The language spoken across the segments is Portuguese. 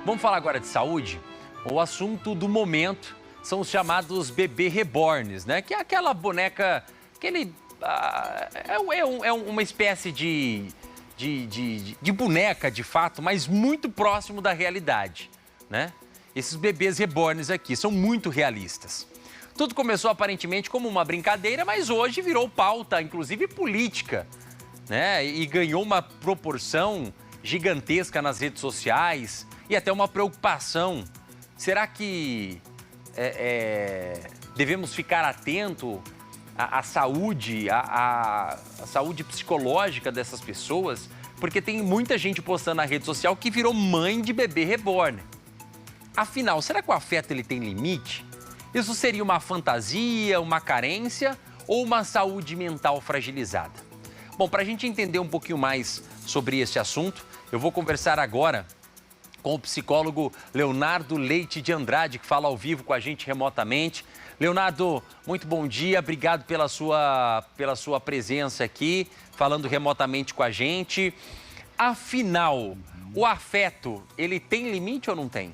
Vamos falar agora de saúde? O assunto do momento são os chamados bebê reborns, né? Que é aquela boneca, uma espécie de boneca, de fato, mas muito próximo da realidade, né? Esses bebês reborns aqui são muito realistas. Tudo começou aparentemente como uma brincadeira, mas hoje virou pauta, inclusive política, né? E ganhou uma proporção gigantesca nas redes sociais e até uma preocupação. Será que devemos ficar atento à saúde, à saúde psicológica dessas pessoas? Porque tem muita gente postando na rede social que virou mãe de bebê reborn. Afinal, será que o afeto ele tem limite? Isso seria uma fantasia, uma carência ou uma saúde mental fragilizada? Bom, para a gente entender um pouquinho mais sobre esse assunto, eu vou conversar agora com o psicólogo Leonardo Leite de Andrade, que fala ao vivo com a gente remotamente. Leonardo, muito bom dia, obrigado pela sua presença aqui, falando remotamente com a gente. Afinal, o afeto, ele tem limite ou não tem?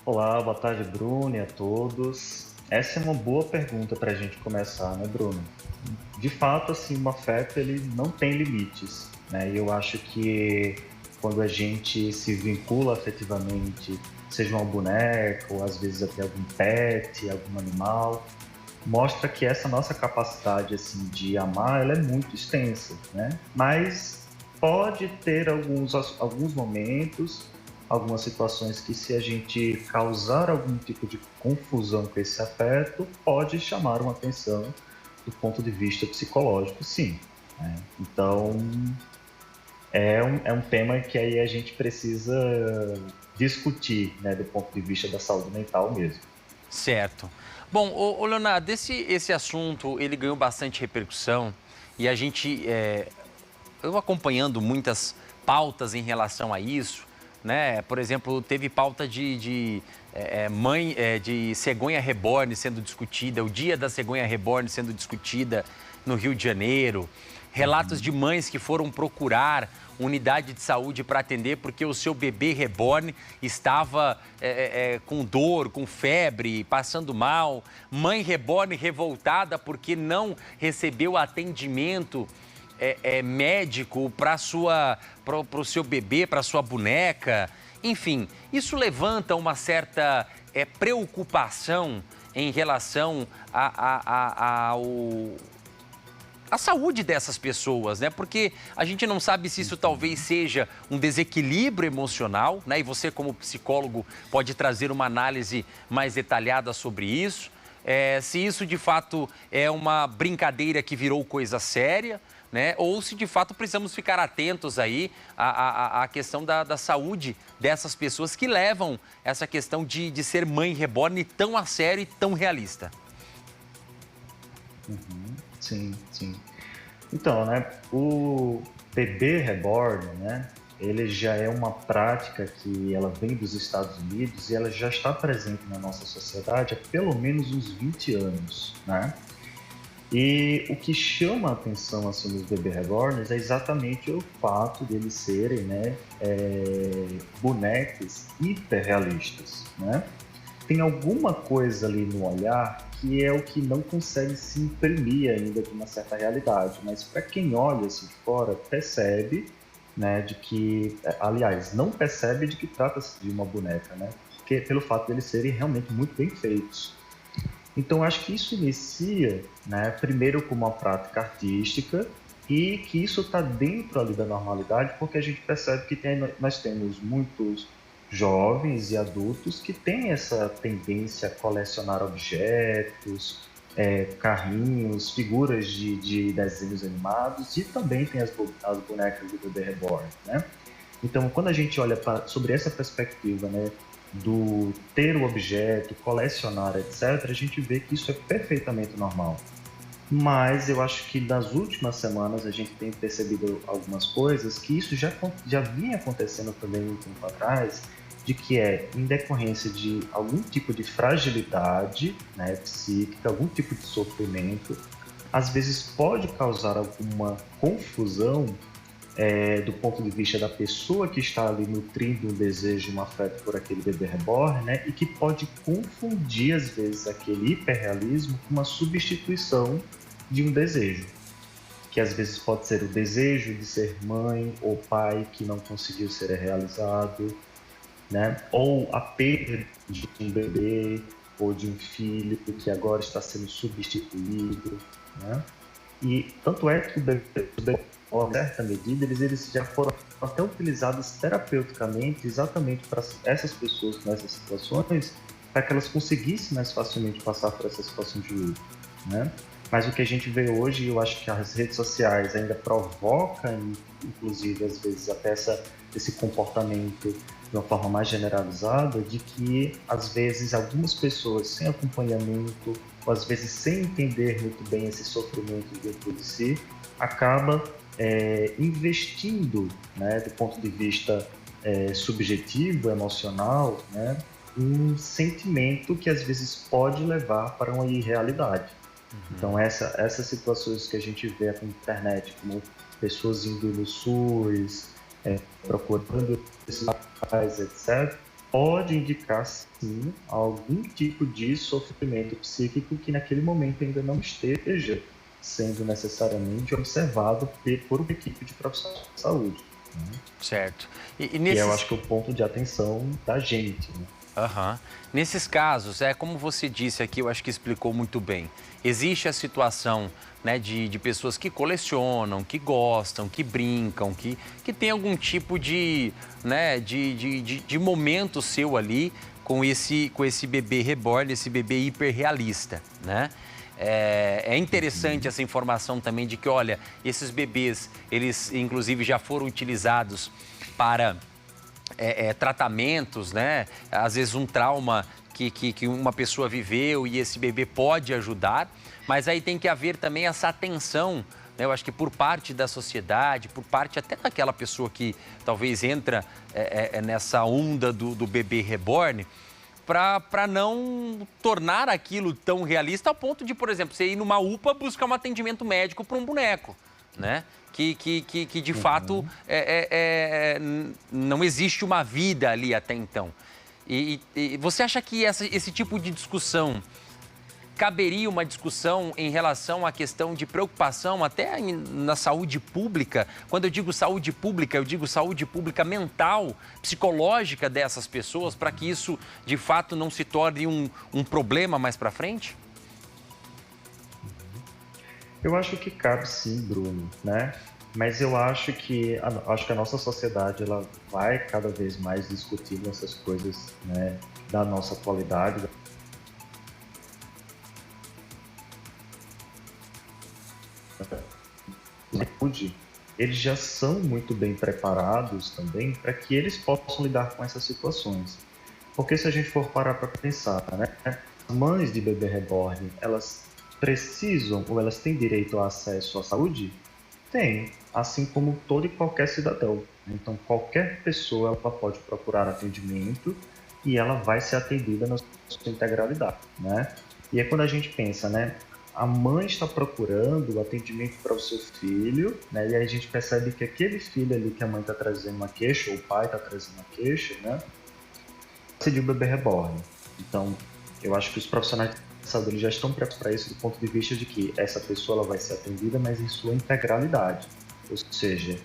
Olá, boa tarde, Bruno, e a todos. Essa é uma boa pergunta para a gente começar, né, Bruno? De fato, assim, o afeto ele não tem limites, né? E eu acho que quando a gente se vincula afetivamente, seja uma boneca ou às vezes até algum pet, algum animal, mostra que essa nossa capacidade assim de amar, ela é muito extensa, né? Mas pode ter alguns momentos, algumas situações que, se a gente causar algum tipo de confusão com esse afeto, pode chamar uma atenção do ponto de vista psicológico, sim, né? Então, é um tema que aí a gente precisa discutir, né, do ponto de vista da saúde mental mesmo. Certo. Bom, ô Leonardo, esse assunto, ele ganhou bastante repercussão e a gente, eu acompanhando muitas pautas em relação a isso, né? Por exemplo, teve pauta de cegonha reborn sendo discutida, o dia da cegonha reborn sendo discutida no Rio de Janeiro. Relatos de mães que foram procurar unidade de saúde para atender porque o seu bebê reborn estava com dor, com febre, passando mal. Mãe reborn revoltada porque não recebeu atendimento médico para o seu bebê, para a sua boneca. Enfim, isso levanta uma certa preocupação em relação à saúde dessas pessoas, né? Porque a gente não sabe se isso talvez seja um desequilíbrio emocional, né? E você, como psicólogo, pode trazer uma análise mais detalhada sobre isso. Se isso, de fato, é uma brincadeira que virou coisa séria, né? Ou se, de fato, precisamos ficar atentos aí à questão da saúde dessas pessoas que levam essa questão de ser mãe reborn tão a sério e tão realista. Sim, sim. Então, né, o bebê reborn, né, ele já é uma prática que ela vem dos Estados Unidos e ela já está presente na nossa sociedade há pelo menos uns 20 anos, né? E o que chama a atenção assim, nos bebês reborns é exatamente o fato deles serem, né, bonecos hiperrealistas, né? Tem alguma coisa ali no olhar que é o que não consegue se imprimir ainda de uma certa realidade, mas para quem olha assim de fora, percebe, né, de que, aliás, não percebe de que trata-se de uma boneca, né? Porque, pelo fato de eles serem realmente muito bem feitos. Então, acho que isso inicia, né, primeiro como uma prática artística e que isso está dentro ali da normalidade, porque a gente percebe que nós temos muitos jovens e adultos que têm essa tendência a colecionar objetos, carrinhos, figuras de desenhos animados e também tem as bonecas do bebê reborn, né? Então, quando a gente olha sobre essa perspectiva, né, do ter o objeto, colecionar, etc., a gente vê que isso é perfeitamente normal. Mas eu acho que nas últimas semanas a gente tem percebido algumas coisas que isso já vinha acontecendo também um tempo atrás, de que em decorrência de algum tipo de fragilidade, né, psíquica, algum tipo de sofrimento, às vezes pode causar alguma confusão do ponto de vista da pessoa que está ali nutrindo um desejo, um afeto por aquele bebê reborn, né? E que pode confundir, às vezes, aquele hiperrealismo com uma substituição de um desejo, que às vezes pode ser o desejo de ser mãe ou pai que não conseguiu ser realizado, né? Ou a perda de um bebê ou de um filho que agora está sendo substituído, né? E tanto é que o bebê, em certa medida, eles já foram até utilizados terapeuticamente exatamente para essas pessoas nessas situações, para que elas conseguissem mais facilmente passar por essa situação de luto, né? Mas o que a gente vê hoje, eu acho que as redes sociais ainda provocam, inclusive, às vezes, até esse comportamento de uma forma mais generalizada, de que, às vezes, algumas pessoas sem acompanhamento, ou às vezes sem entender muito bem esse sofrimento dentro de si, acaba investindo, né, do ponto de vista subjetivo, emocional, né, um sentimento que, às vezes, pode levar para uma irrealidade. Então, essas situações que a gente vê na internet, como pessoas indo no SUS, procurando pais, etc., pode indicar, sim, algum tipo de sofrimento psíquico que naquele momento ainda não esteja sendo necessariamente observado por uma equipe de profissionais de saúde, né? Certo. E eu acho que é o ponto de atenção da gente, né? Nesses casos, como você disse aqui, eu acho que explicou muito bem. Existe a situação, né, de pessoas que colecionam, que gostam, que brincam, que tem algum tipo de, né, de momento seu ali com esse bebê reborn, esse bebê hiperrealista, né? É interessante essa informação também de que, olha, esses bebês, eles inclusive já foram utilizados para tratamentos, né? Às vezes um trauma que uma pessoa viveu e esse bebê pode ajudar, mas aí tem que haver também essa atenção, né? Eu acho que por parte da sociedade, por parte até daquela pessoa que talvez entra nessa onda do bebê reborn, para não tornar aquilo tão realista ao ponto de, por exemplo, você ir numa UPA buscar um atendimento médico para um boneco, né? Que de fato não existe uma vida ali até então. E você acha que esse tipo de discussão caberia uma discussão em relação à questão de preocupação até na saúde pública? Quando eu digo saúde pública, eu digo saúde pública mental, psicológica dessas pessoas, para que isso de fato não se torne um problema mais para frente? Eu acho que cabe sim, Bruno, né? Mas eu acho que a nossa sociedade ela vai cada vez mais discutindo essas coisas, né, da nossa atualidade. Eles já são muito bem preparados também para que eles possam lidar com essas situações. Porque se a gente for parar para pensar, né, as mães de bebê reborn, elas precisam ou elas têm direito a acesso à saúde? Tem, assim como todo e qualquer cidadão. Então, qualquer pessoa ela pode procurar atendimento e ela vai ser atendida na sua integralidade, né? E é quando a gente pensa, né? A mãe está procurando o atendimento para o seu filho, né? E aí a gente percebe que aquele filho ali que a mãe está trazendo uma queixa, ou o pai está trazendo uma queixa, né? Seria o bebê reborn. Então, eu acho que os profissionais eles já estão preparados para isso do ponto de vista de que essa pessoa ela vai ser atendida, mas em sua integralidade. Ou seja,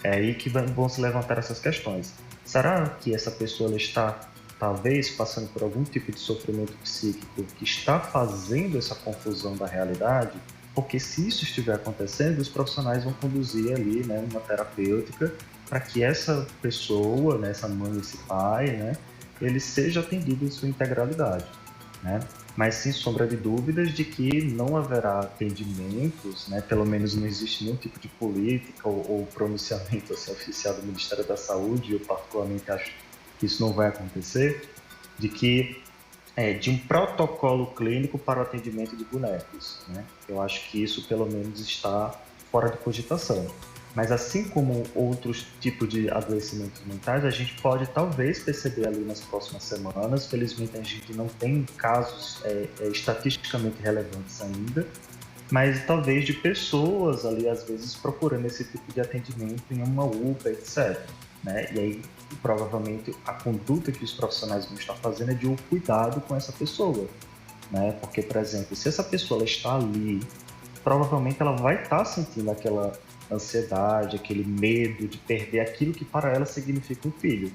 é aí que vão se levantar essas questões. Será que essa pessoa ela está, talvez, passando por algum tipo de sofrimento psíquico que está fazendo essa confusão da realidade? Porque se isso estiver acontecendo, os profissionais vão conduzir ali, né, uma terapêutica para que essa pessoa, né, essa mãe, esse pai, né, ele seja atendido em sua integralidade, né? Mas sem sombra de dúvidas de que não haverá atendimentos, né? Pelo menos não existe nenhum tipo de política ou pronunciamento assim, oficial do Ministério da Saúde, eu particularmente acho que isso não vai acontecer, de que de um protocolo clínico para o atendimento de bonecos, né? Eu acho que isso pelo menos está fora de cogitação. Mas assim como outros tipos de adoecimentos mentais, a gente pode talvez perceber ali nas próximas semanas. Felizmente a gente não tem casos estatisticamente relevantes ainda, mas talvez de pessoas ali, às vezes, procurando esse tipo de atendimento em uma UPA, etc. Né? E aí, provavelmente, a conduta que os profissionais vão estar fazendo é de um cuidado com essa pessoa. Né? Porque, por exemplo, se essa pessoa ela está ali, provavelmente ela vai estar sentindo aquela ansiedade, aquele medo de perder aquilo que para ela significa um filho.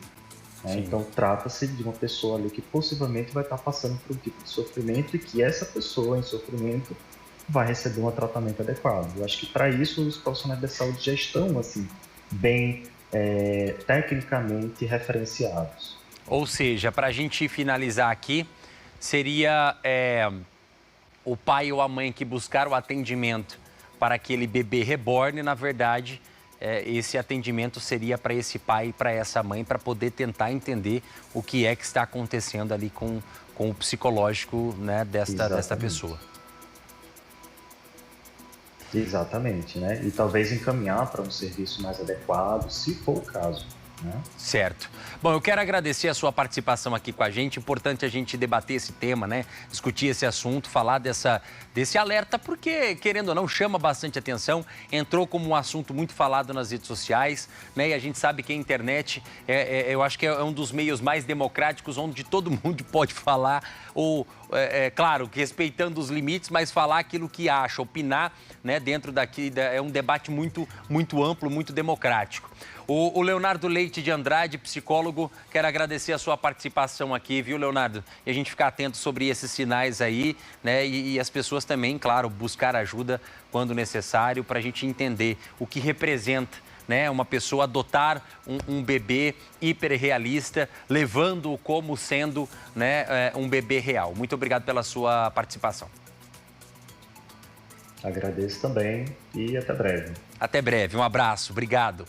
Né? Então, trata-se de uma pessoa ali que possivelmente vai estar passando por um tipo de sofrimento e que essa pessoa em sofrimento vai receber um tratamento adequado. Eu acho que para isso os profissionais da saúde já estão assim, bem tecnicamente referenciados. Ou seja, para a gente finalizar aqui, seria o pai ou a mãe que buscar o atendimento para aquele bebê reborn, na verdade, esse atendimento seria para esse pai e para essa mãe, para poder tentar entender o que é que está acontecendo ali com o psicológico, né, desta pessoa. Exatamente, né? E talvez encaminhar para um serviço mais adequado, se for o caso. Né? Certo. Bom, eu quero agradecer a sua participação aqui com a gente. Importante a gente debater esse tema, né? Discutir esse assunto, falar desse alerta, porque, querendo ou não, chama bastante atenção. Entrou como um assunto muito falado nas redes sociais, né? E a gente sabe que a internet, eu acho que é um dos meios mais democráticos, onde todo mundo pode falar, ou, claro, respeitando os limites, mas falar aquilo que acha, opinar, né? Dentro daqui, é um debate muito, muito amplo, muito democrático. O Leonardo Leite de Andrade, psicólogo, quero agradecer a sua participação aqui, viu, Leonardo? E a gente ficar atento sobre esses sinais aí, né? E as pessoas também, claro, buscar ajuda quando necessário para a gente entender o que representa, né? Uma pessoa adotar um bebê hiperrealista, levando-o como sendo, né, um bebê real. Muito obrigado pela sua participação. Agradeço também e até breve. Até breve, um abraço, obrigado.